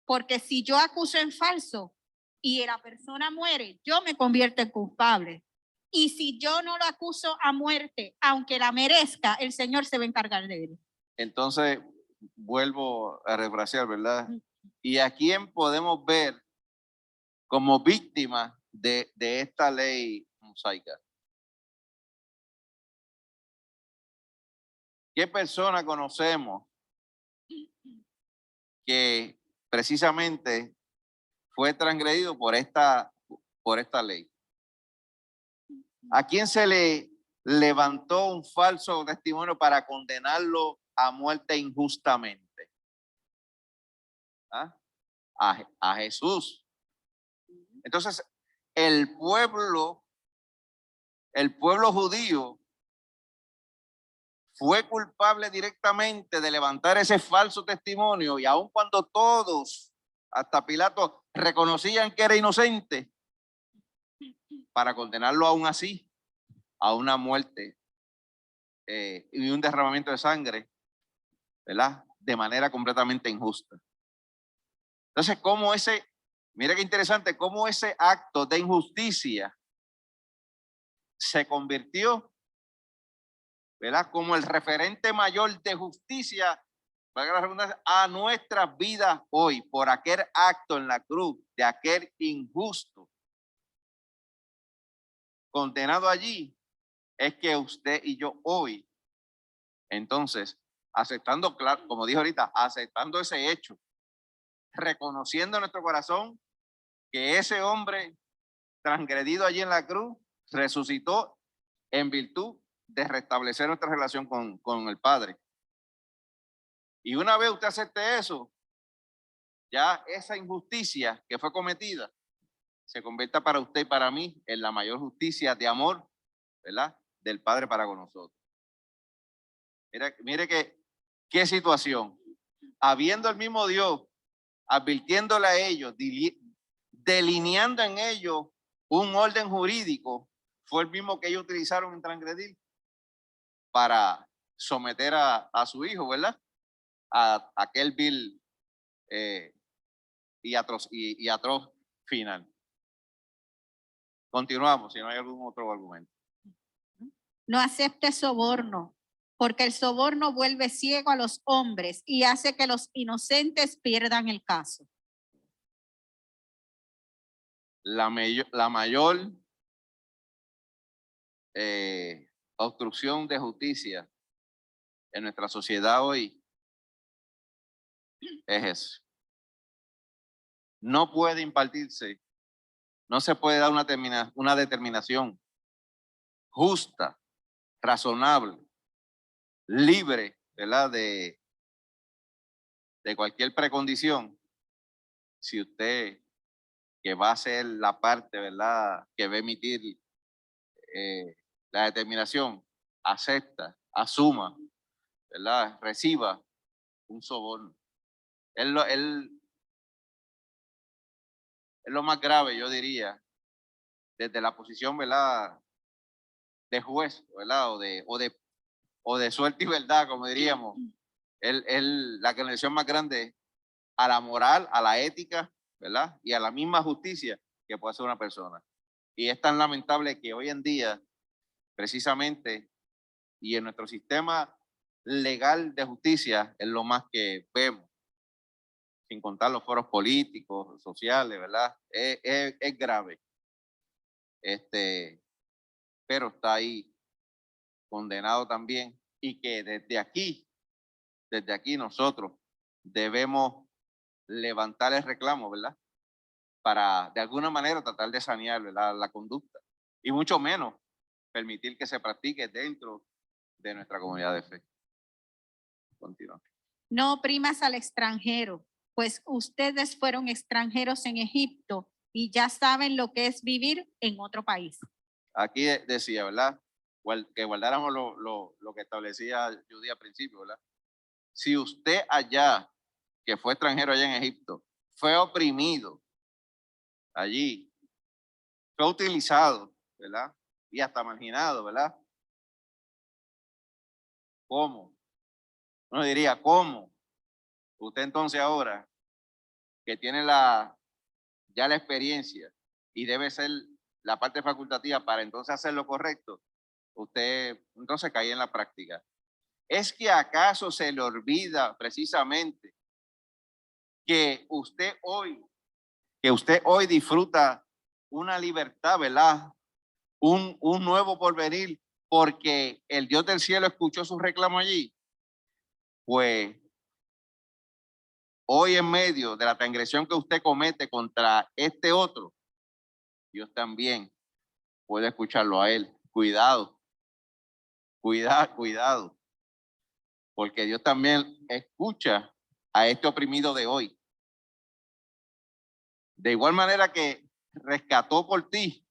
porque si yo acuso en falso y la persona muere, yo me convierto en culpable. Y si yo no lo acuso a muerte, aunque la merezca, el Señor se va a encargar de él. Entonces, vuelvo a refrasear, ¿verdad? ¿Y a quién podemos ver como víctima de esta ley mosaica? ¿Qué persona conocemos que precisamente fue transgredido por esta ley? ¿A quién se le levantó un falso testimonio para condenarlo a muerte injustamente? ¿Ah? A Jesús. Entonces, el pueblo judío fue culpable directamente de levantar ese falso testimonio, y aun cuando todos, hasta Pilato, reconocían que era inocente, para condenarlo aún así a una muerte y un derramamiento de sangre, ¿verdad? De manera completamente injusta. Entonces, mira qué interesante, cómo ese acto de injusticia se convirtió ¿verdad? Como el referente mayor de justicia, valga la redundancia, a nuestras vidas hoy, por aquel acto en la cruz de aquel injusto condenado allí, es que usted y yo hoy, entonces, aceptando, claro, como dijo ahorita, aceptando ese hecho, reconociendo en nuestro corazón que ese hombre transgredido allí en la cruz resucitó en virtud de restablecer nuestra relación con el Padre. Y una vez usted acepte eso, ya esa injusticia que fue cometida se convierta para usted y para mí en la mayor justicia de amor, ¿verdad? Del Padre para con nosotros. Mire qué situación. Habiendo el mismo Dios, advirtiéndole a ellos, delineando en ellos un orden jurídico, fue el mismo que ellos utilizaron en transgredir para someter a su hijo, ¿verdad? A aquel vil y atroz final. Continuamos, si no hay algún otro argumento. No acepte soborno, porque el soborno vuelve ciego a los hombres y hace que los inocentes pierdan el caso. La mayor obstrucción de justicia en nuestra sociedad hoy es eso. No puede impartirse, no se puede dar una determinación justa, razonable, libre, ¿verdad? De cualquier precondición, si usted, que va a ser la parte, ¿verdad?, que va a emitir la determinación, acepta, asuma, ¿verdad?, reciba un soborno. Es lo más grave, yo diría, desde la posición, ¿verdad?, de juez, ¿verdad?, o de suerte y verdad, como diríamos. La condición más grande a la moral, a la ética, ¿verdad?, y a la misma justicia que puede hacer una persona. Y es tan lamentable que hoy en día, precisamente, y en nuestro sistema legal de justicia, es lo más que vemos, sin contar los foros políticos, sociales, ¿verdad? Es grave. Pero está ahí condenado también, y que desde aquí nosotros debemos levantar el reclamo, ¿verdad?, para de alguna manera tratar de sanear, ¿verdad?, la conducta, y mucho menos permitir que se practique dentro de nuestra comunidad de fe. Continúa. No oprimas al extranjero, pues ustedes fueron extranjeros en Egipto y ya saben lo que es vivir en otro país. Aquí decía, ¿verdad?, que guardáramos lo que establecía Judy al principio, ¿verdad? Si usted allá, que fue extranjero allá en Egipto, fue oprimido allí, fue utilizado, ¿verdad?, y hasta marginado, ¿verdad? ¿Cómo? Uno diría, ¿cómo? Usted entonces ahora, que tiene ya la experiencia y debe ser la parte facultativa para entonces hacer lo correcto, usted entonces cae en la práctica. ¿Es que acaso se le olvida precisamente que usted hoy disfruta una libertad, ¿verdad?, un nuevo porvenir, porque el Dios del cielo escuchó su reclamo allí? Pues hoy, en medio de la transgresión que usted comete contra este otro, Dios también puede escucharlo a él. Cuidado, cuidado, porque Dios también escucha a este oprimido de hoy. De igual manera que rescató por ti,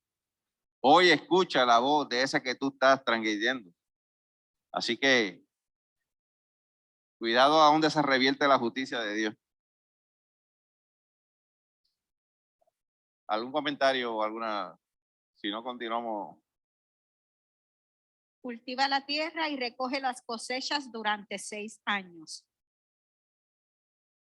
hoy escucha la voz de ese que tú estás transgrediendo. Así que cuidado a donde se revierte la justicia de Dios. ¿Algún comentario o alguna? Si no, continuamos. Cultiva la tierra y recoge las cosechas durante 6 años.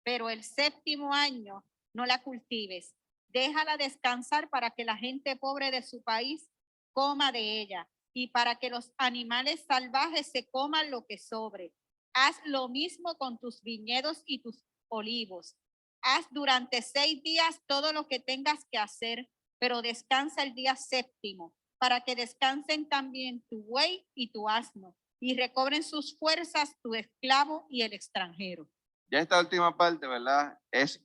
Pero el 7º año no la cultives. Déjala descansar para que la gente pobre de su país coma de ella. y para que los animales salvajes se coman lo que sobre. Haz lo mismo con tus viñedos y tus olivos. Haz durante 6 días todo lo que tengas que hacer, pero descansa el día séptimo, para que descansen también tu buey y tu asno, y recobren sus fuerzas tu esclavo y el extranjero. Ya esta última parte, ¿verdad? Es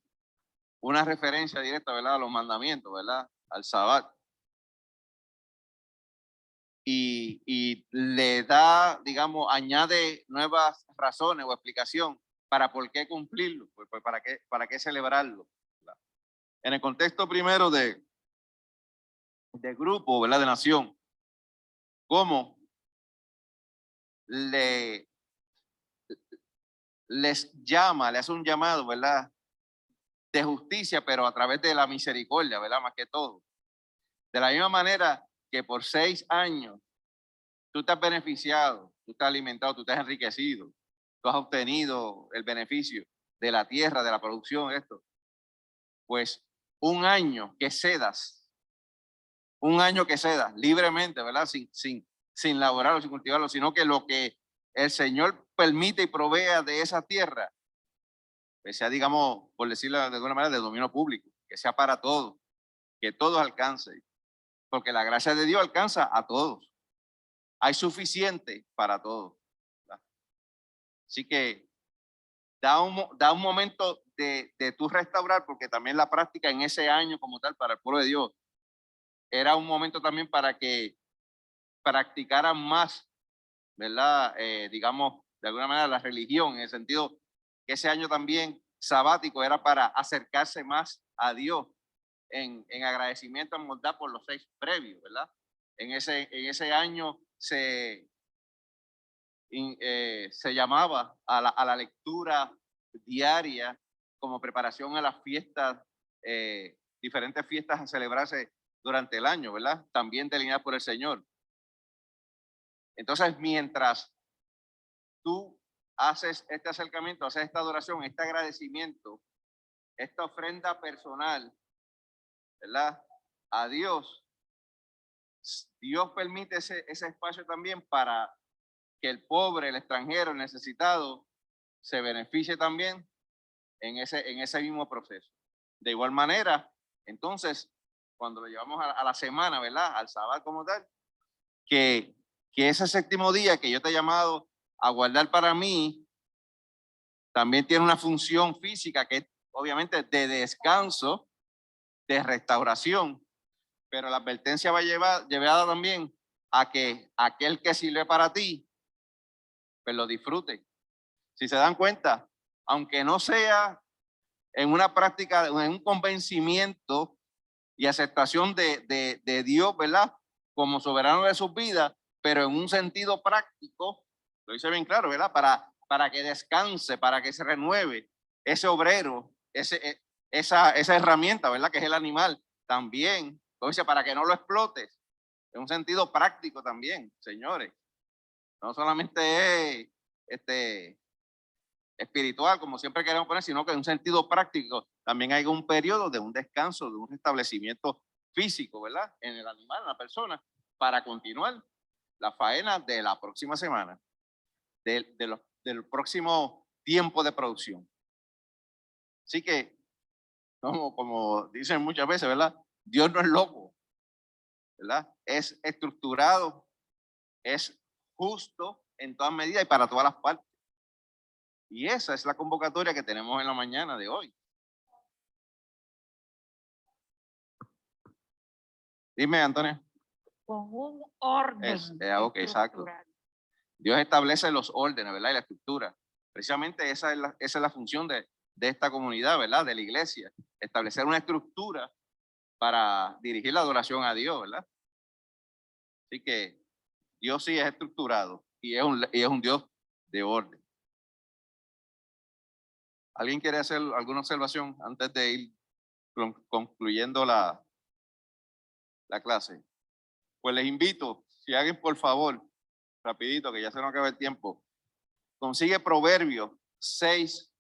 una referencia directa, ¿verdad? A los mandamientos, ¿verdad? Al Sabbat. Y le da, digamos, añade nuevas razones o explicación para por qué cumplirlo, pues para qué celebrarlo. ¿Verdad? En el contexto primero de grupo, ¿verdad? De nación, cómo les llama, le hace un llamado, ¿verdad? De justicia, pero a través de la misericordia, ¿verdad? Más que todo. De la misma manera que por 6 años tú te has beneficiado, tú te has alimentado, tú te has enriquecido, tú has obtenido el beneficio de la tierra, de la producción, esto. Pues un año que cedas libremente, ¿verdad? Sin laborarlo, sin cultivarlo, sino que lo que el Señor permite y provea de esa tierra, que sea, digamos, por decirlo de alguna manera, de dominio público, que sea para todos, que todos alcancen, porque la gracia de Dios alcanza a todos. Hay suficiente para todos. ¿Verdad? Así que da un momento de tú restaurar, porque también la práctica en ese año como tal para el pueblo de Dios era un momento también para que practicaran más, ¿verdad? Digamos, de alguna manera la religión, en el sentido que ese año también sabático era para acercarse más a Dios en agradecimiento a bondad por los 6 previos, ¿verdad? En ese año se llamaba a la lectura diaria como preparación a las fiestas, diferentes fiestas a celebrarse durante el año, ¿verdad? También delineadas por el Señor. Entonces, mientras tú haces este acercamiento, haces esta adoración, este agradecimiento, esta ofrenda personal, ¿verdad? A Dios, Dios permite ese espacio también para que el pobre, el extranjero, el necesitado, se beneficie también en ese mismo proceso. De igual manera, entonces, cuando lo llevamos a la semana, ¿verdad? Al sábado como tal, que ese 7º día que yo te he llamado a guardar para mí, también tiene una función física que es obviamente de descanso, de restauración, pero la advertencia va llevada también a que aquel que sirve para ti, pues lo disfrute. Si se dan cuenta, aunque no sea en una práctica, en un convencimiento y aceptación de Dios, ¿verdad? Como soberano de sus vidas, pero en un sentido práctico, lo dice bien claro, ¿verdad? Para que descanse, para que se renueve ese obrero, esa herramienta, ¿verdad? Que es el animal, también, lo dice, para que no lo explotes, en un sentido práctico también, señores. No solamente es espiritual, como siempre queremos poner, sino que en un sentido práctico también hay un periodo de un descanso, de un restablecimiento físico, ¿verdad? En el animal, en la persona, para continuar la faena de la próxima semana, del próximo tiempo de producción. Así que, como dicen muchas veces, ¿verdad? Dios no es loco, ¿verdad? Es estructurado, es justo en todas medidas y para todas las partes. Y esa es la convocatoria que tenemos en la mañana de hoy. Dime, Antonio. Con un orden. Okay, exacto. Dios establece los órdenes, ¿verdad? Y la estructura. Precisamente esa es la función de esta comunidad, ¿verdad? De la iglesia. Establecer una estructura para dirigir la adoración a Dios, ¿verdad? Así que Dios sí es estructurado y es un Dios de orden. ¿Alguien quiere hacer alguna observación antes de ir concluyendo la clase? Pues les invito, si alguien por favor, rapidito, que ya se nos acaba el tiempo, consigue Proverbios 6,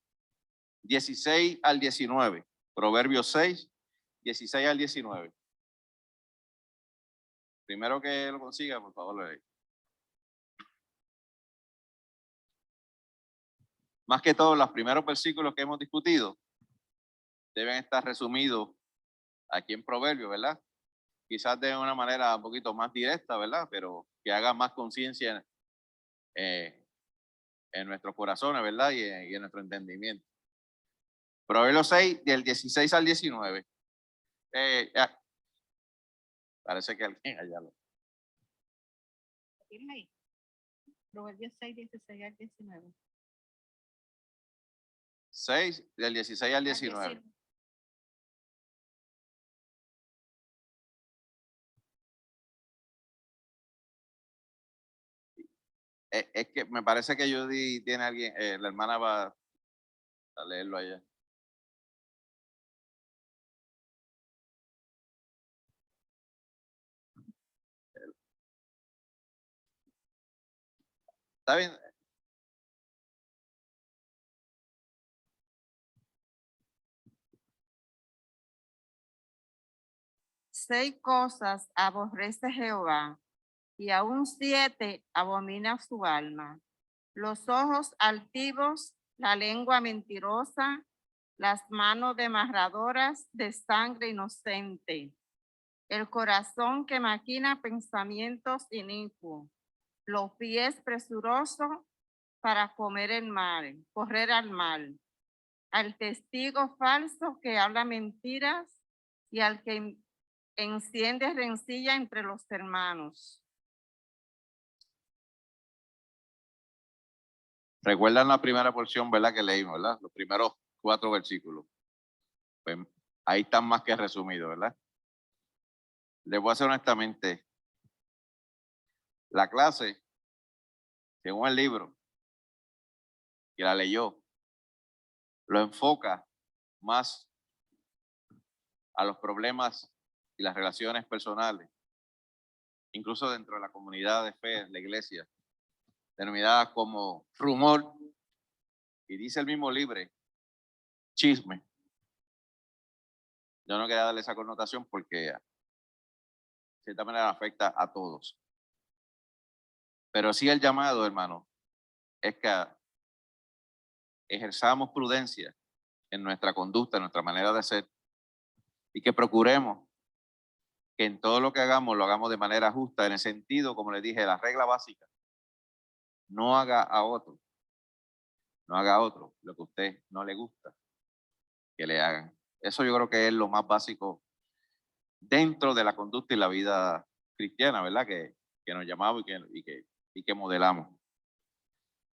16 al 19. Proverbios 6, 16 al 19. Primero que lo consiga, por favor, lo lee. Más que todo, los primeros versículos que hemos discutido deben estar resumidos aquí en Proverbios, ¿verdad? Quizás de una manera un poquito más directa, ¿verdad? Pero que haga más conciencia en nuestros corazones, ¿verdad? Y en nuestro entendimiento. Proverbios 6, del 16 al 19. Parece que alguien allá lo... ¿Tienes ahí? Proverbios 6, 16 al 19. 6, del 16 al 19. Es que me parece que Judy tiene alguien, la hermana va a leerlo allá. ¿Está bien? Seis cosas aborrece Jehová, y aún 7 abomina su alma: los ojos altivos, la lengua mentirosa, las manos demarradoras de sangre inocente, el corazón que maquina pensamientos inicuos, los pies presurosos para correr al mal, al testigo falso que habla mentiras y al que enciende rencilla entre los hermanos. Recuerdan la primera porción, ¿verdad? Que leímos, ¿verdad? Los primeros 4 versículos. Pues ahí están más que resumidos, ¿verdad? Les voy a hacer honestamente, la clase, según el libro que la leyó, lo enfoca más a los problemas y las relaciones personales, incluso dentro de la comunidad de fe, la iglesia, denominada como rumor, y dice el mismo libro, chisme. Yo no quería darle esa connotación porque de cierta manera afecta a todos. Pero sí el llamado, hermano, es que ejerzamos prudencia en nuestra conducta, en nuestra manera de ser, y que procuremos que en todo lo que hagamos lo hagamos de manera justa, en el sentido, como les dije, la regla básica: no haga a otro lo que a usted no le gusta que le hagan. Eso yo creo que es lo más básico dentro de la conducta y la vida cristiana, ¿verdad? Que nos llamamos y que modelamos.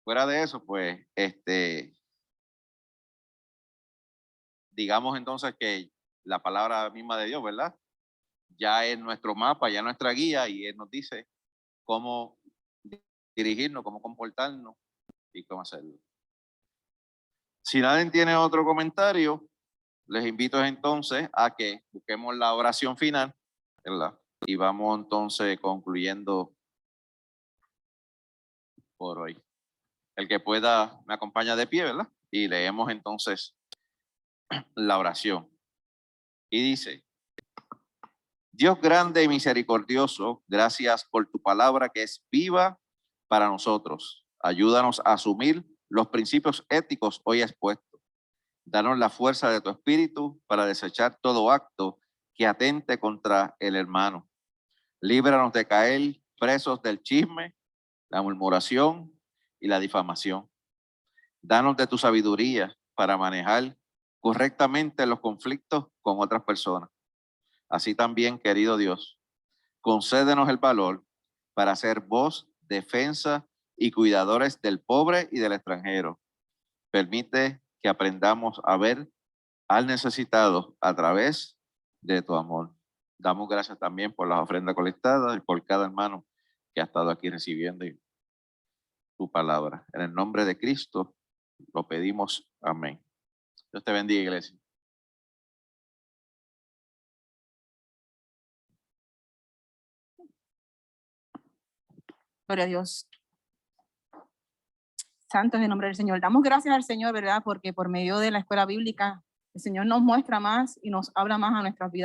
Fuera de eso, pues, digamos entonces que la palabra misma de Dios, ¿verdad? Ya es nuestro mapa, ya es nuestra guía, y Él nos dice cómo dirigirnos, cómo comportarnos y cómo hacerlo. Si nadie tiene otro comentario, les invito entonces a que busquemos la oración final, ¿verdad? Y vamos entonces concluyendo por hoy. El que pueda me acompaña de pie, ¿verdad? Y leemos entonces la oración. Y dice: Dios grande y misericordioso, gracias por tu palabra que es viva para nosotros. Ayúdanos a asumir los principios éticos hoy expuestos. Danos la fuerza de tu espíritu para desechar todo acto que atente contra el hermano. Líbranos de caer presos del chisme, la murmuración y la difamación. Danos de tu sabiduría para manejar correctamente los conflictos con otras personas. Así también, querido Dios, concédenos el valor para ser voz, defensa y cuidadores del pobre y del extranjero. Permite que aprendamos a ver al necesitado a través de tu amor. Damos gracias también por las ofrendas colectadas y por cada hermano que ha estado aquí recibiendo tu palabra. En el nombre de Cristo lo pedimos. Amén. Dios te bendiga, iglesia. Gloria a Dios. Santo es el nombre del Señor. Damos gracias al Señor, ¿verdad? Porque por medio de la escuela bíblica, el Señor nos muestra más y nos habla más a nuestras vidas.